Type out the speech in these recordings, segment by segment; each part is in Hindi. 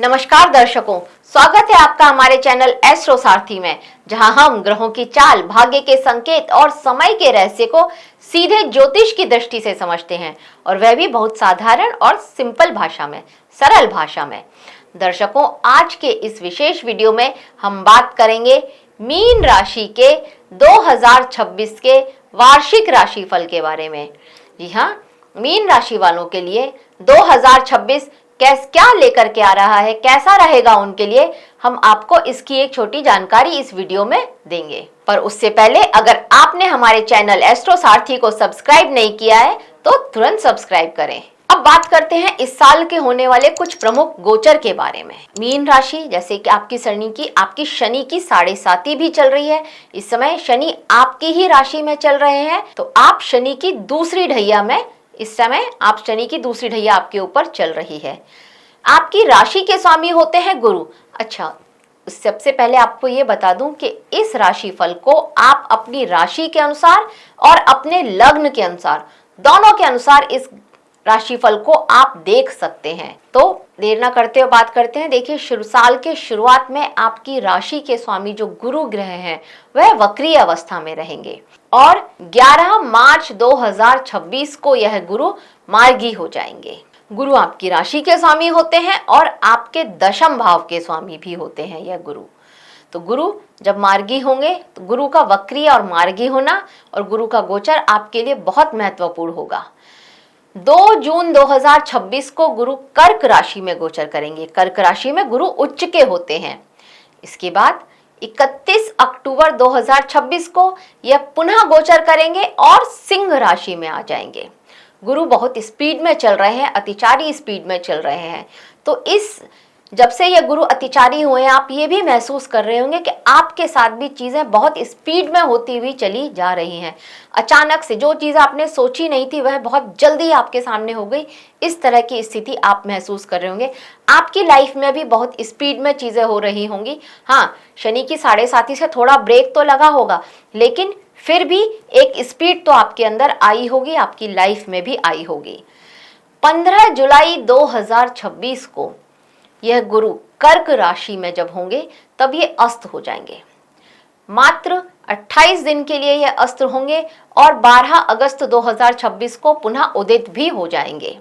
नमस्कार दर्शकों, स्वागत है आपका हमारे चैनल एस्ट्रो सारथी में, जहां हम ग्रहों की चाल, भाग्य के संकेत और समय के रहस्य को सीधे ज्योतिष की दृष्टि से समझते हैं, और वह भी बहुत साधारण और सिंपल भाषा में, सरल भाषा में। दर्शकों, आज के इस विशेष वीडियो में हम बात करेंगे मीन राशि के 2026 के वार्षिक राशिफल के बारे में। जी हाँ, मीन राशि वालों के लिए 2026 क्या लेकर के आ रहा है, कैसा रहेगा उनके लिए, हम आपको इसकी एक छोटी जानकारी इस वीडियो में देंगे। पर उससे पहले अगर आपने हमारे चैनल एस्ट्रो सारथी को सब्सक्राइब नहीं किया है तो तुरंत सब्सक्राइब करें। अब बात करते हैं इस साल के होने वाले कुछ प्रमुख गोचर के बारे में। मीन राशि, जैसे कि आपकी शनि की 7.5 भी चल रही है। इस समय शनि आपकी ही राशि में चल रहे हैं, तो आप शनि की दूसरी ढैया में, इस समय आप शनि की दूसरी ढैया आपके ऊपर चल रही है। आपकी राशि के स्वामी होते हैं गुरु। अच्छा, सबसे पहले आपको ये बता दूं कि इस राशिफल को आप अपनी राशि के अनुसार और अपने लग्न के अनुसार, दोनों के अनुसार इस राशिफल को आप देख सकते हैं। तो देर ना करते हुए बात करते हैं। देखिए, साल के शुरुआत में आपकी राशि के स्वामी जो गुरु ग्रह हैं वह वक्रीय अवस्था में रहेंगे, और 11 मार्च 2026 को यह गुरु मार्गी हो जाएंगे। गुरु आपकी राशि के स्वामी होते हैं और आपके दशम भाव के स्वामी भी होते हैं यह गुरु। तो गुरु जब मार्गी होंगे तो गुरु का वक्रीय और मार्गी होना और गुरु का गोचर आपके लिए बहुत महत्वपूर्ण होगा। 2 जून 2026 को गुरु कर्क राशि में गोचर करेंगे। कर्क राशि में गुरु उच्च के होते हैं। इसके बाद 31 अक्टूबर 2026 को यह पुनः गोचर करेंगे और सिंह राशि में आ जाएंगे। गुरु बहुत स्पीड में चल रहे हैं, अतिचारी स्पीड में चल रहे हैं। तो जब से ये गुरु अतिचारी हुए हैं, आप ये भी महसूस कर रहे होंगे कि आपके साथ भी चीजें बहुत स्पीड में होती हुई चली जा रही हैं। अचानक से जो चीज आपने सोची नहीं थी वह बहुत जल्दी आपके सामने हो गई, इस तरह की स्थिति आप महसूस कर रहे होंगे। आपकी लाइफ में भी बहुत स्पीड में चीजें हो रही होंगी। हाँ, शनि की 7.5 से थोड़ा ब्रेक तो लगा होगा, लेकिन फिर भी एक स्पीड तो आपके अंदर आई होगी, आपकी लाइफ में भी आई होगी। 15 जुलाई 2026 को यह गुरु कर्क राशि में जब होंगे तब ये अस्त हो जाएंगे। मात्र 28 दिन के लिए ये अस्त होंगे और 12 अगस्त 2026 को पुनः उदित भी हो जाएंगे।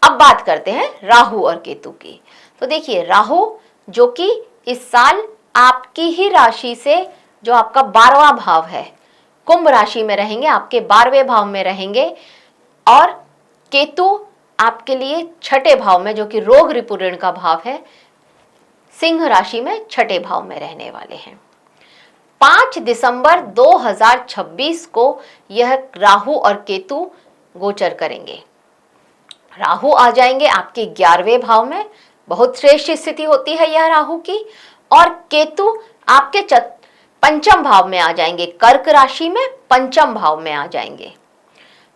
अब बात करते हैं राहु और केतु की। तो देखिए, राहु जो कि इस साल आपकी ही राशि से, जो आपका 12वां भाव है, कुंभ राशि में रहेंगे, आपके 12वें भाव में रहेंगे, और केतु आपके लिए 6ठे भाव में, जो कि रोग रिपु ऋण का भाव है, सिंह राशि में 6ठे भाव में रहने वाले हैं। 5 दिसंबर 2026 को यह राहु और केतु गोचर करेंगे। राहु आ जाएंगे आपके 11वें भाव में, बहुत श्रेष्ठ स्थिति होती है यह राहु की, और केतु आपके पंचम भाव में आ जाएंगे, कर्क राशि में पंचम भाव में आ जाएंगे।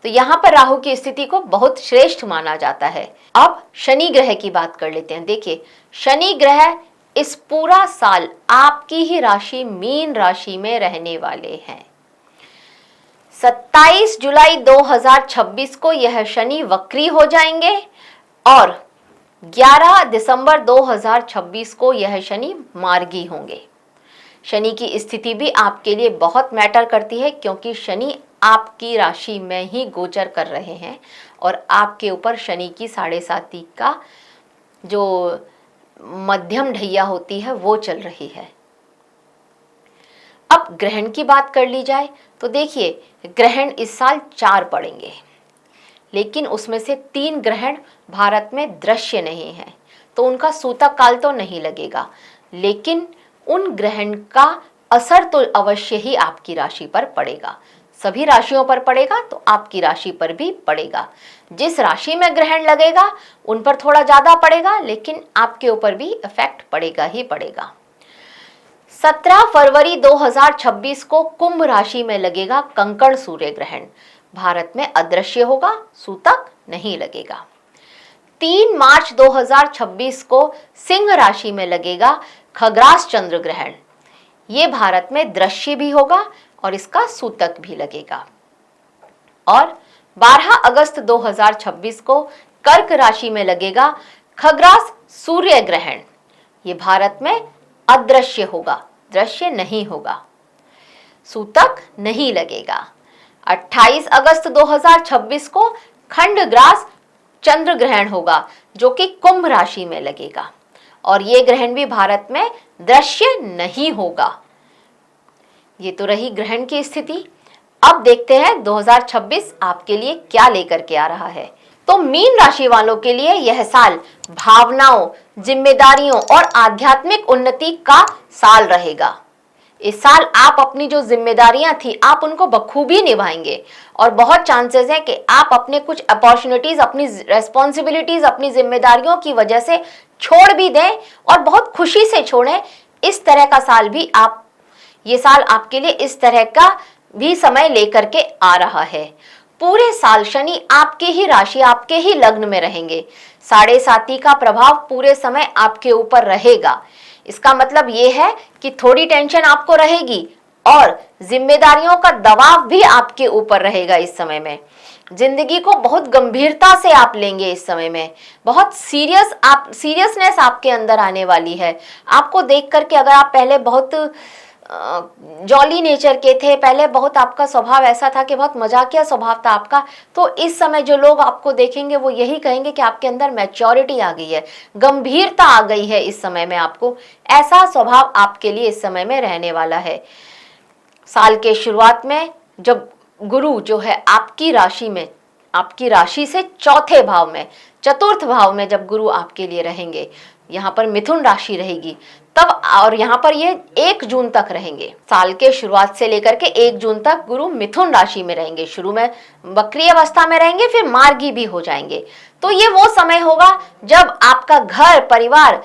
तो यहां पर राहु की स्थिति को बहुत श्रेष्ठ माना जाता है। अब शनि ग्रह की बात कर लेते हैं। देखिए, शनि ग्रह इस पूरा साल आपकी ही राशि मीन राशि में रहने वाले हैं। 27 जुलाई 2026 को यह शनि वक्री हो जाएंगे और 11 दिसंबर 2026 को यह शनि मार्गी होंगे। शनि की स्थिति भी आपके लिए बहुत मैटर करती है, क्योंकि शनि आपकी राशि में ही गोचर कर रहे हैं और आपके ऊपर शनि की 7.5 का जो मध्यम ढैया होती है वो चल रही है। अब ग्रहण की बात कर ली जाए तो देखिए, ग्रहण इस साल 4 पड़ेंगे, लेकिन उसमें से 3 ग्रहण भारत में दृश्य नहीं है, तो उनका सूतक काल तो नहीं लगेगा, लेकिन उन ग्रहण का असर तो अवश्य ही आपकी राशि पर पड़ेगा। सभी राशियों पर पड़ेगा तो आपकी राशि पर भी पड़ेगा। जिस राशि में ग्रहण लगेगा उन पर थोड़ा ज्यादा पड़ेगा, लेकिन आपके ऊपर भी इफेक्ट पड़ेगा ही पड़ेगा। 17 फरवरी 2026 को कुंभ राशि में लगेगा कंकड़ सूर्य ग्रहण। भारत में अदृश्य होगा, सूतक नहीं लगेगा। 3 मार्च 2026 को सिंह राशि में लगेगा खग्रास चंद्र ग्रहण। ये भारत में दृश्य भी होगा और इसका सूतक भी लगेगा। और 12 अगस्त 2026 को कर्क राशि में लगेगा खग्रास सूर्य ग्रहण, ये भारत में अदृश्य होगा, दृश्य नहीं होगा। सूतक नहीं लगेगा। 28 अगस्त 2026 को खंडग्रास चंद्र ग्रहण होगा जो कि कुंभ राशि में लगेगा और ये ग्रहण भी भारत में दृश्य नहीं होगा। ये तो रही ग्रहण की स्थिति। अब देखते हैं 2026 आपके लिए क्या लेकर के आ रहा है। तो मीन राशि वालों के लिए यह साल भावनाओं, जिम्मेदारियों और आध्यात्मिक उन्नति का साल रहेगा। इस साल आप अपनी जो जिम्मेदारियां थी आप उनको बखूबी निभाएंगे और बहुत चांसेस है कि आप अपने कुछ अपॉर्चुनिटीज, अपनी रेस्पॉन्सिबिलिटीज, अपनी जिम्मेदारियों की वजह से छोड़ भी दें और बहुत खुशी से छोड़ें। इस तरह का साल भी ये साल आपके लिए इस तरह का भी समय लेकर के आ रहा है। पूरे साल शनि आपके ही राशि, आपके ही लग्न में रहेंगे। 7.5 का प्रभाव पूरे समय आपके ऊपर रहेगा। इसका मतलब ये है कि थोड़ी टेंशन आपको रहेगी और जिम्मेदारियों का दबाव भी आपके ऊपर रहेगा। इस समय में जिंदगी को बहुत गंभीरता से आप लेंगे। इस समय में बहुत सीरियसनेस आपके अंदर आने वाली है। आपको देख करके, अगर आप पहले बहुत जॉली नेचर के थे, पहले बहुत आपका स्वभाव ऐसा था कि बहुत मजाकिया स्वभाव था आपका, तो इस समय जो लोग आपको देखेंगे वो यही कहेंगे कि आपके अंदर मैच्योरिटी आ गई है, गंभीरता आ गई है। इस समय में आपको ऐसा स्वभाव आपके लिए इस समय में रहने वाला है। साल के शुरुआत में जब गुरु जो है आपकी राशि में, आपकी राशि से चौथे भाव में, चतुर्थ भाव में जब गुरु आपके लिए रहेंगे, यहाँ पर मिथुन राशि रहेगी तब, और यहाँ पर ये 1 जून तक रहेंगे। साल के शुरुआत से लेकर के 1 जून तक गुरु मिथुन राशि में रहेंगे। शुरू में वक्री अवस्था में रहेंगे, फिर मार्गी भी हो जाएंगे। तो ये वो समय होगा जब आपका घर परिवार,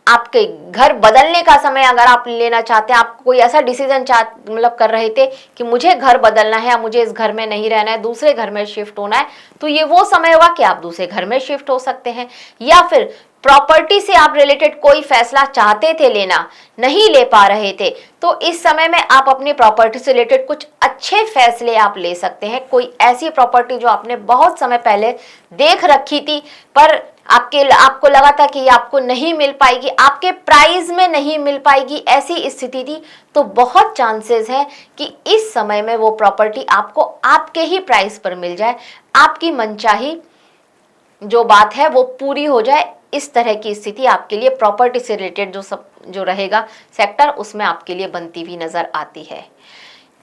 आपके घर बदलने का समय अगर आप लेना चाहते हैं, आप कोई ऐसा डिसीजन मतलब कर रहे थे कि मुझे घर बदलना है, मुझे इस घर में नहीं रहना है, दूसरे घर में शिफ्ट होना है, तो ये वो समय होगा कि आप दूसरे घर में शिफ्ट हो सकते हैं। या फिर प्रॉपर्टी से आप रिलेटेड कोई फैसला चाहते थे लेना, नहीं ले पा रहे थे, तो इस समय में आप अपनी प्रॉपर्टी से रिलेटेड कुछ अच्छे फैसले आप ले सकते हैं। कोई ऐसी प्रॉपर्टी जो आपने बहुत समय पहले देख रखी थी पर आपको लगा था कि ये आपको नहीं मिल पाएगी, आपके प्राइस में नहीं मिल पाएगी, ऐसी स्थिति थी, तो बहुत चांसेस है कि इस समय में वो प्रॉपर्टी आपको आपके ही प्राइस पर मिल जाए, आपकी मनचाही जो बात है वो पूरी हो जाए। इस तरह की स्थिति आपके लिए प्रॉपर्टी से रिलेटेड जो रहेगा सेक्टर, उसमें आपके लिए बनती हुई नजर आती है।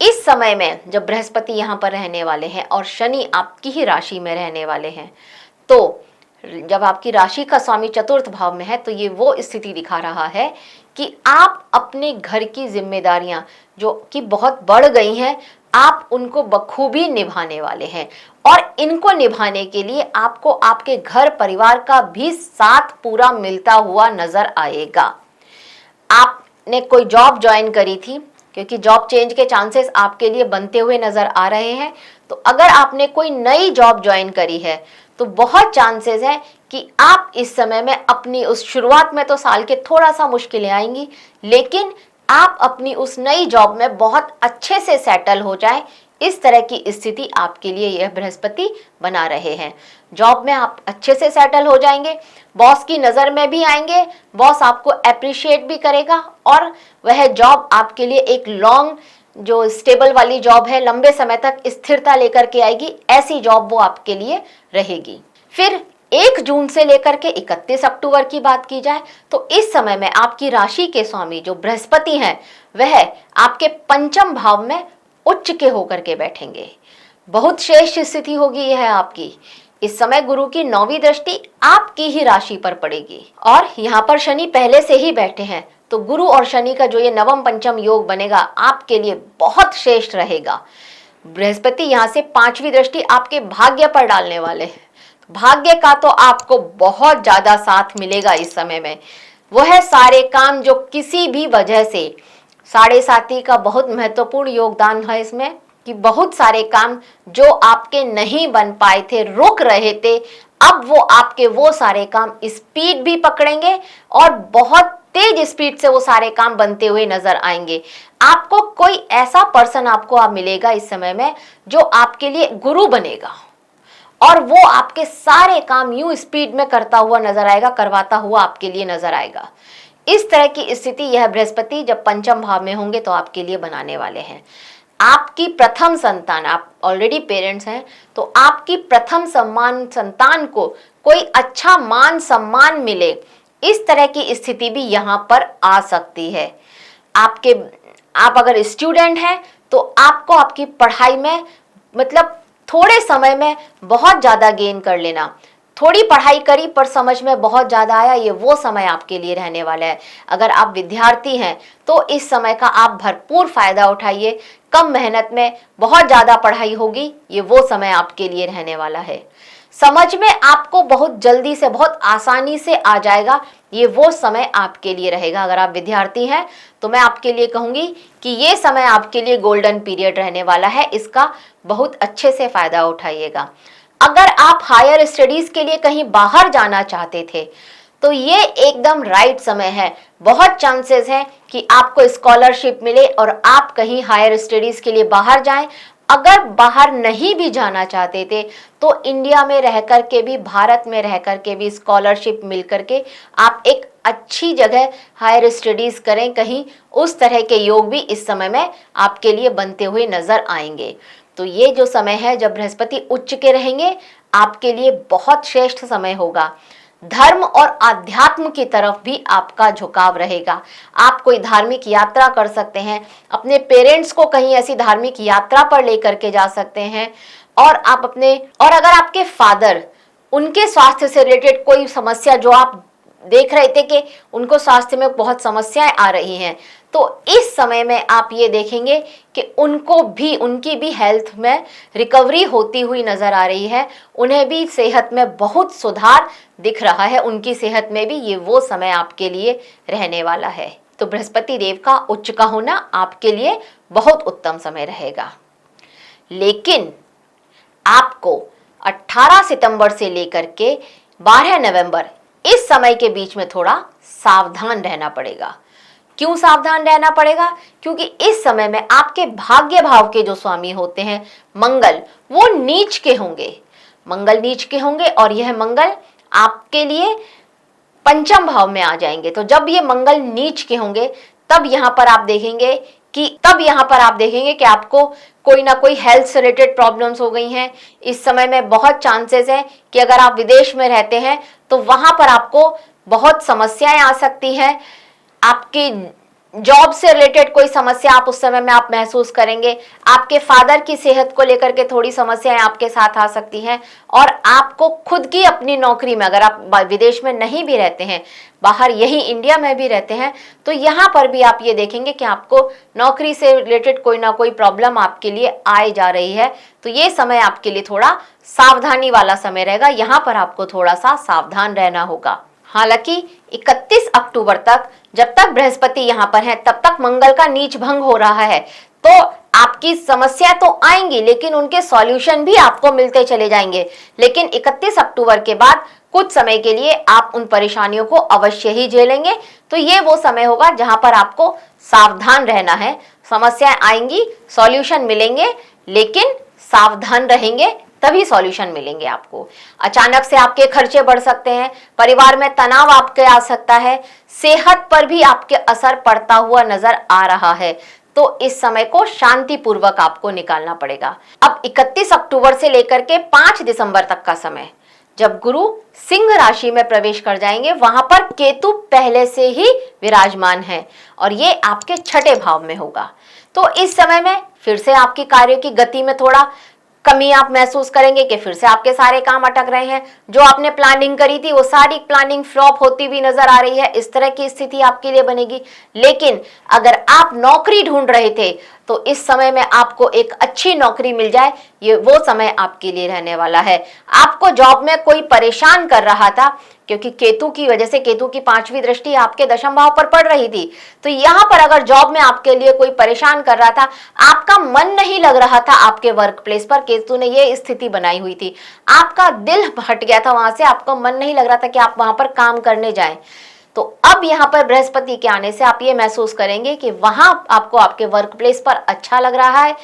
इस समय में जब बृहस्पति यहाँ पर रहने वाले हैं और शनि आपकी ही राशि में रहने वाले हैं, तो जब आपकी राशि का स्वामी चतुर्थ भाव में है, तो ये वो स्थिति दिखा रहा है कि आप अपने घर की जिम्मेदारियां जो कि बहुत बढ़ गई हैं, आप उनको बखूबी निभाने वाले हैं और इनको निभाने के लिए आपको आपके घर परिवार का भी साथ पूरा मिलता हुआ नजर आएगा। आपने कोई जॉब ज्वाइन करी थी, क्योंकि जॉब चेंज के चांसेस आपके लिए बनते हुए नजर आ रहे हैं, तो अगर आपने कोई नई जॉब ज्वाइन करी है तो बहुत चांसेस है कि आप इस समय में अपनी उस शुरुआत में तो साल के थोड़ा सा मुश्किलें आएंगी, लेकिन आप अपनी उस नई जॉब में बहुत अच्छे से सेटल हो जाए, इस तरह की स्थिति आपके लिए यह बृहस्पति बना रहे हैं। जॉब में आप अच्छे से सेटल हो जाएंगे, बॉस की नज़र में भी आएंगे, बॉस आपको अप्रिशिएट भी करेगा और वह जॉब आपके लिए एक लॉन्ग जो स्टेबल वाली जॉब है, लंबे समय तक स्थिरता लेकर के आएगी, ऐसी जॉब वो आपके लिए रहेगी। फिर 1 जून से लेकर के 31 अक्टूबर की बात की जाए तो इस समय में आपकी राशि के स्वामी जो बृहस्पति हैं, वह आपके पंचम भाव में उच्च के होकर के बैठेंगे। बहुत श्रेष्ठ स्थिति होगी यह आपकी। इस समय गुरु की 9वीं दृष्टि आपकी ही राशि पर पड़ेगी और यहाँ पर शनि पहले से ही बैठे हैं, तो गुरु और शनि का जो ये नवम पंचम योग बनेगा आपके लिए बहुत श्रेष्ठ रहेगा। बृहस्पति यहाँ से 5वीं दृष्टि आपके भाग्य पर डालने वाले हैं। भाग्य का तो आपको बहुत ज्यादा साथ मिलेगा इस समय में। वह सारे काम जो किसी भी वजह से 7.5 का बहुत महत्वपूर्ण योगदान है इसमें, कि बहुत सारे काम जो आपके नहीं बन पाए थे, रुक रहे थे, अब वो आपके वो सारे काम स्पीड भी पकड़ेंगे और बहुत तेज स्पीड से वो सारे काम बनते हुए नजर आएंगे। आपको कोई ऐसा पर्सन आपको आप मिलेगा इस समय में जो आपके लिए गुरु बनेगा और वो आपके सारे काम यूं स्पीड में करता हुआ नजर आएगा, करवाता हुआ आपके लिए नजर आएगा। इस तरह की स्थिति यह बृहस्पति जब पंचम भाव में होंगे तो आपके लिए बनाने वाले हैं। आपकी प्रथम संतान, आप ऑलरेडी पेरेंट्स हैं, तो आपकी प्रथम संतान को कोई अच्छा मान सम्मान मिले, इस तरह की स्थिति भी यहां पर आ सकती है। आप अगर स्टूडेंट हैं तो आपको आपकी पढ़ाई में मतलब थोड़े समय में बहुत ज़्यादा गेन कर लेना। थोड़ी पढ़ाई करी पर समझ में बहुत ज़्यादा आया, ये वो समय आपके लिए रहने वाला है। अगर आप विद्यार्थी हैं तो इस समय का आप भरपूर फायदा उठाइए। कम मेहनत में बहुत ज़्यादा पढ़ाई होगी, ये वो समय आपके लिए रहने वाला है। समझ में आपको बहुत जल्दी से, बहुत आसानी से आ जाएगा, ये वो समय आपके लिए रहेगा। अगर आप विद्यार्थी हैं तो मैं आपके लिए कहूंगी कि ये समय आपके लिए गोल्डन पीरियड रहने वाला है, इसका बहुत अच्छे से फायदा उठाइएगा। अगर आप हायर स्टडीज के लिए कहीं बाहर जाना चाहते थे तो ये एकदम राइट समय है। बहुत चांसेस हैं कि आपको स्कॉलरशिप मिले और आप कहीं हायर स्टडीज के लिए बाहर जाएं। अगर बाहर नहीं भी जाना चाहते थे तो इंडिया में रह करके भी, भारत में रह करके भी स्कॉलरशिप मिल करके आप एक अच्छी जगह हायर स्टडीज करें कहीं, उस तरह के योग भी इस समय में आपके लिए बनते हुए नजर आएंगे। तो ये जो समय है जब बृहस्पति उच्च के रहेंगे, आपके लिए बहुत श्रेष्ठ समय होगा। धर्म और आध्यात्म की तरफ भी आपका झुकाव रहेगा। आप कोई धार्मिक यात्रा कर सकते हैं, अपने पेरेंट्स को कहीं ऐसी धार्मिक यात्रा पर लेकर के जा सकते हैं। और अगर आपके फादर, उनके स्वास्थ्य से रिलेटेड कोई समस्या जो आप देख रहे थे कि उनको स्वास्थ्य में बहुत समस्याएं आ रही हैं, तो इस समय में आप ये देखेंगे कि उनकी भी हेल्थ में रिकवरी होती हुई नजर आ रही है। उन्हें भी सेहत में बहुत सुधार दिख रहा है, उनकी सेहत में भी ये वो समय आपके लिए रहने वाला है। तो बृहस्पति देव का उच्च का होना आपके लिए बहुत उत्तम समय रहेगा। लेकिन आपको 18 सितंबर से लेकर के 12 नवंबर इस समय के बीच में थोड़ा सावधान रहना पड़ेगा। क्यों सावधान रहना पड़ेगा? क्योंकि इस समय में आपके भाग्य भाव के जो स्वामी होते हैं मंगल, वो नीच के होंगे। मंगल नीच के होंगे और यह मंगल आपके लिए पंचम भाव में आ जाएंगे। तो जब ये मंगल नीच के होंगे तब यहाँ पर आप देखेंगे कि आपको कोई ना कोई हेल्थ से रिलेटेड प्रॉब्लम्स हो गई हैं। इस समय में बहुत चांसेस है कि अगर आप विदेश में रहते हैं तो वहां पर आपको बहुत समस्याएं आ सकती हैं। आपकी जॉब से रिलेटेड कोई समस्या आप उस समय में आप महसूस करेंगे। आपके फादर की सेहत को लेकर के थोड़ी समस्याएं आपके साथ आ सकती हैं। और आपको खुद की अपनी नौकरी में, अगर आप विदेश में नहीं भी रहते हैं, बाहर यही इंडिया में भी रहते हैं, तो यहाँ पर भी आप ये देखेंगे कि आपको नौकरी से रिलेटेड कोई ना कोई प्रॉब्लम आपके लिए आए जा रही है। तो ये समय आपके लिए थोड़ा सावधानी वाला समय रहेगा, यहाँ पर आपको थोड़ा सा सावधान रहना होगा। हालांकि 31 अक्टूबर तक, जब तक बृहस्पति यहाँ पर है, तब तक मंगल का नीच भंग हो रहा है। तो आपकी समस्या तो आएंगी लेकिन उनके सॉल्यूशन भी आपको मिलते चले जाएंगे। लेकिन 31 अक्टूबर के बाद कुछ समय के लिए आप उन परेशानियों को अवश्य ही झेलेंगे। तो ये वो समय होगा जहां पर आपको सावधान रहना है। समस्याएं आएंगी, सॉल्यूशन मिलेंगे, लेकिन सावधान रहेंगे तभी सॉल्यूशन मिलेंगे आपको। अचानक से आपके खर्चे बढ़ सकते हैं, परिवार में तनाव आपके आ सकता है, सेहत पर भी आपके असर पड़ता हुआ नजर आ रहा है। तो इस समय को शांति पूर्वक आपको निकालना पड़ेगा। अब 31 अक्टूबर से लेकर के 5 दिसंबर तक का समय, जब गुरु सिंह राशि में प्रवेश कर जाएंगे, वहां पर केतु पहले से ही विराजमान है और ये आपके 6ठे भाव में होगा। तो इस समय में फिर से आपकी कार्य की गति में थोड़ा कमी आप महसूस करेंगे कि फिर से आपके सारे काम अटक रहे हैं। जो आपने प्लानिंग करी थी वो सारी प्लानिंग फ्लॉप होती भी नजर आ रही है। इस तरह की स्थिति आपके लिए बनेगी। लेकिन अगर आप नौकरी ढूंढ रहे थे तो इस समय में आपको एक अच्छी नौकरी मिल जाए, ये वो समय आपके लिए रहने वाला है। आपको जॉब में कोई परेशान कर रहा था, क्योंकि केतु की वजह से, केतु की 5वीं दृष्टि आपके दशम भाव पर पड़ रही थी, तो यहाँ पर अगर जॉब में आपके लिए कोई परेशान कर रहा था, आपका मन नहीं लग रहा था आपके वर्क प्लेस पर, केतु ने ये स्थिति बनाई हुई थी, आपका दिल हट गया था वहां से, आपका मन नहीं लग रहा था कि आप वहां पर काम करने जाएं, तो अब यहाँ पर बृहस्पति के आने से आप ये महसूस करेंगे कि वहां आपको आपके वर्क प्लेस पर अच्छा लग रहा है।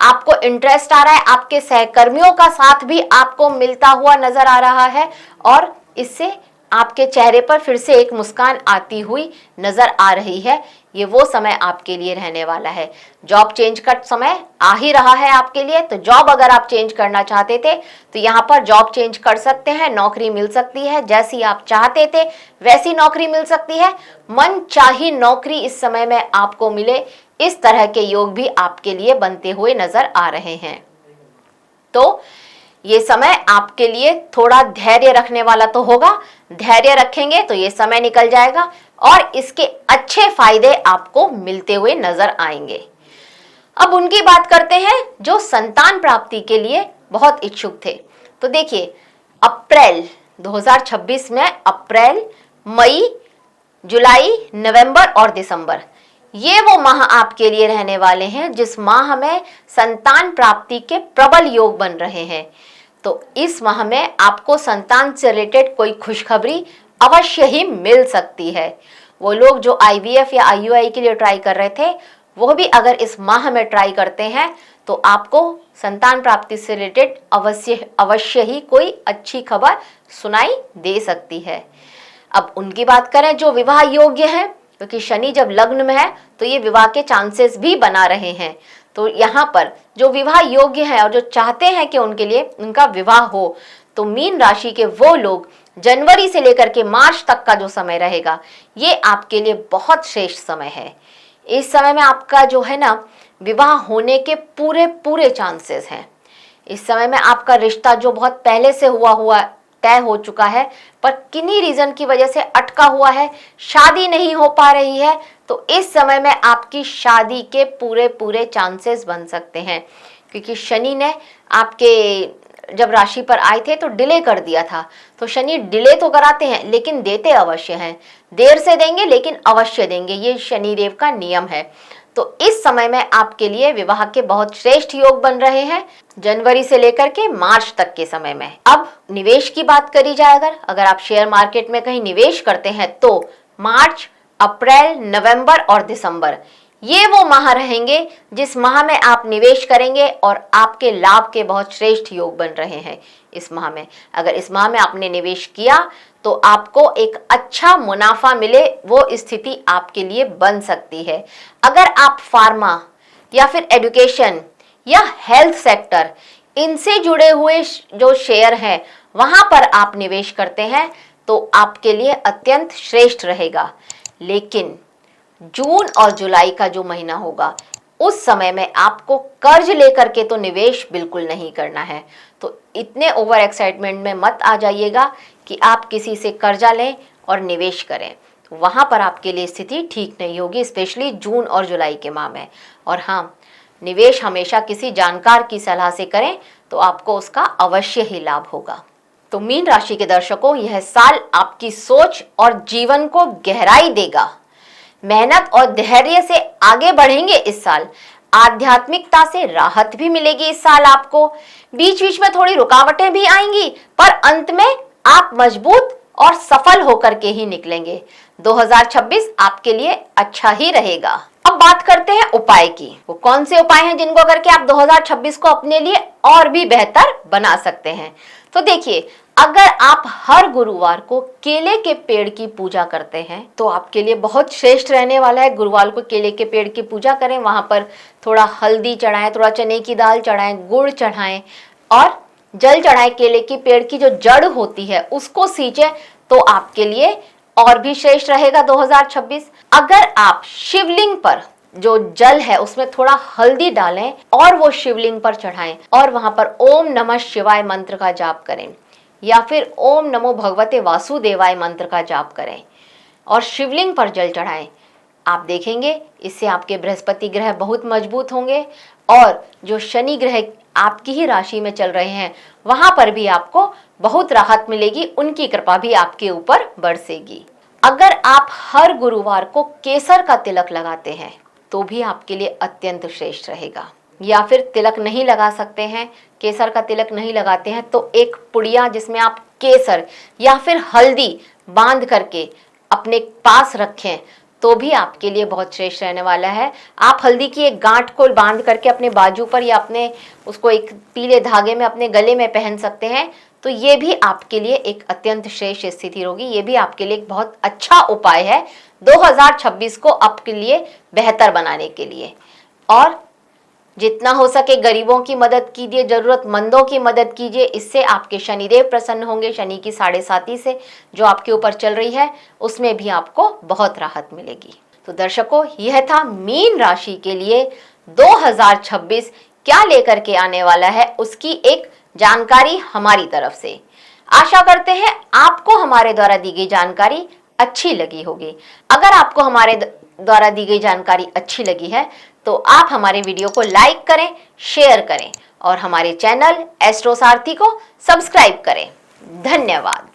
आपको इंटरेस्ट आ रहा है, आपके सहकर्मियों का साथ भी आपको मिलता हुआ नजर आ रहा है और इससे आपके चेहरे पर फिर से एक मुस्कान आती हुई नजर आ रही है। ये वो समय आपके लिए रहने वाला है। जॉब चेंज का समय आ ही रहा है आपके लिए, तो जॉब अगर आप चेंज करना चाहते थे तो यहाँ पर जॉब चेंज कर सकते हैं, नौकरी मिल सकती है, जैसी आप चाहते थे वैसी नौकरी मिल सकती है। मन चाही नौकरी इस समय में आपको मिले, इस तरह के योग भी आपके लिए बनते हुए नजर आ रहे हैं। तो ये समय आपके लिए थोड़ा धैर्य रखने वाला तो होगा, धैर्य रखेंगे तो ये समय निकल जाएगा और इसके अच्छे फायदे आपको मिलते हुए नजर आएंगे। अब उनकी बात करते हैं जो संतान प्राप्ति के लिए बहुत इच्छुक थे। तो देखिए, अप्रैल 2026 में अप्रैल, मई, जुलाई, नवंबर और दिसंबर, ये वो माह आपके लिए रहने वाले हैं जिस माह में संतान प्राप्ति के प्रबल योग बन रहे हैं। तो इस माह में आपको संतान से रिलेटेड कोई खुशखबरी अवश्य ही मिल सकती है। वो लोग जो IVF या IUI के लिए ट्राई कर रहे थे, वो भी अगर इस माह में ट्राई करते हैं तो आपको संतान प्राप्ति से रिलेटेड अवश्य ही कोई अच्छी खबर सुनाई दे सकती है। अब उनकी बात करें जो विवाह योग्य हैं, क्योंकि शनि जब लग्न में है तो ये विवाह के चांसेस भी बना रहे हैं। तो यहाँ पर जो विवाह योग्य है और जो चाहते हैं कि उनके लिए उनका विवाह हो, तो मीन राशि के वो लोग जनवरी से लेकर के मार्च तक का जो समय रहेगा, ये आपके लिए बहुत श्रेष्ठ समय है। इस समय में आपका जो है ना विवाह होने के पूरे पूरे चांसेस हैं। इस समय में आपका रिश्ता जो बहुत पहले से हुआ तय हो चुका है, पर किन्हीं रीजन की वजह से अटका हुआ है, शादी नहीं हो पा रही है, तो इस समय में आपकी शादी के पूरे पूरे चांसेस बन सकते हैं। क्योंकि शनि ने आपके जब राशि पर आए थे तो डिले कर दिया था। तो शनि डिले तो कराते हैं लेकिन देते अवश्य हैं, देर से देंगे लेकिन अवश्य देंगे, ये शनिदेव का नियम है। तो इस समय में आपके लिए विवाह के बहुत श्रेष्ठ योग बन रहे हैं जनवरी से लेकर के मार्च तक के समय में। अब निवेश की बात करी जाए, अगर आप शेयर मार्केट में कहीं निवेश करते हैं तो मार्च, अप्रैल, नवंबर और दिसंबर, ये वो माह रहेंगे जिस माह में आप निवेश करेंगे और आपके लाभ के बहुत श्रेष्ठ योग बन रहे हैं। इस माह में अगर इस माह में आपने निवेश किया तो आपको एक अच्छा मुनाफा मिले, वो स्थिति आपके लिए बन सकती है। अगर आप फार्मा या फिर एजुकेशन या हेल्थ सेक्टर, इनसे जुड़े हुए जो शेयर हैं वहां पर आप निवेश करते हैं तो आपके लिए अत्यंत श्रेष्ठ रहेगा। लेकिन जून और जुलाई का जो महीना होगा, उस समय में आपको कर्ज लेकर के तो निवेश बिल्कुल नहीं करना है। तो इतने ओवर एक्साइटमेंट में मत आ जाइएगा कि आप किसी से कर्जा लें और निवेश करें, तो वहां पर आपके लिए स्थिति ठीक नहीं होगी, स्पेशली जून और जुलाई के माह में। और हाँ, निवेश हमेशा किसी जानकार की सलाह से करें तो आपको उसका अवश्य ही लाभ होगा। तो मीन राशि के दर्शकों, यह साल आपकी सोच और जीवन को गहराई देगा। मेहनत और धैर्य से आगे बढ़ेंगे इस साल। आध्यात्मिकता से राहत भी मिलेगी इस साल आपको। बीच बीच में थोड़ी रुकावटें भी आएंगी, पर अंत में आप मजबूत और सफल होकर के ही निकलेंगे। 2026 आपके लिए अच्छा ही रहेगा। अब बात करते हैं उपाय की। वो कौन से उपाय हैं जिनको करके आप 2026 को अपने लिए और भी बेहतर बना सकते हैं। तो देखिए, अगर आप हर गुरुवार को केले के पेड़ की पूजा करते हैं तो आपके लिए बहुत श्रेष्ठ रहने वाला है। गुरुवार को केले के पेड़ की पूजा करें, वहां पर थोड़ा हल्दी चढ़ाएं, थोड़ा चने की दाल चढ़ाएं, गुड़ चढ़ाएं और जल चढ़ाएं। केले की पेड़ की जो जड़ होती है उसको सींचे तो आपके लिए और भी श्रेष्ठ रहेगा 2026। अगर आप शिवलिंग पर जो जल है उसमें थोड़ा हल्दी डालें और वो शिवलिंग पर चढ़ाएं और वहां पर ओम नमः शिवाय मंत्र का जाप करें या फिर ओम नमो भगवते वासुदेवाय मंत्र का जाप करें और शिवलिंग पर जल चढ़ाएं, आप देखेंगे इससे आपके बृहस्पति ग्रह बहुत मजबूत होंगे और जो शनि ग्रह आपकी ही राशि में चल रहे हैं वहां पर भी आपको बहुत राहत मिलेगी, उनकी कृपा भी आपके ऊपर बरसेगी। अगर आप हर गुरुवार को केसर का तिलक लगाते हैं तो भी आपके लिए अत्यंत श्रेष्ठ रहेगा। या फिर तिलक नहीं लगा सकते हैं, केसर का तिलक नहीं लगाते हैं, तो एक पुड़िया जिसमें आप केसर या फिर हल्दी बांध करके अपने पास रखें तो भी आपके लिए बहुत श्रेष्ठ रहने वाला है। आप हल्दी की एक गांठ को बांध करके अपने बाजू पर या अपने उसको एक पीले धागे में अपने गले में पहन सकते हैं, तो ये भी आपके लिए एक अत्यंत श्रेष्ठ स्थिति होगी। ये भी आपके लिए एक बहुत अच्छा उपाय है 2026 को आपके लिए बेहतर बनाने के लिए। और जितना हो सके गरीबों की मदद कीजिए, जरूरतमंदों की मदद कीजिए, इससे आपके शनिदेव प्रसन्न होंगे। शनि की 7.5 से जो आपके ऊपर चल रही है उसमें भी आपको बहुत राहत मिलेगी। तो दर्शकों, यह था मीन राशि के लिए 2026 क्या लेकर के आने वाला है उसकी एक जानकारी हमारी तरफ से। आशा करते हैं आपको हमारे द्वारा दी गई जानकारी अच्छी लगी होगी। अगर आपको हमारे द्वारा दी गई जानकारी अच्छी लगी है तो आप हमारे वीडियो को लाइक करें, शेयर करें और हमारे चैनल एस्ट्रो सारथी को सब्सक्राइब करें। धन्यवाद।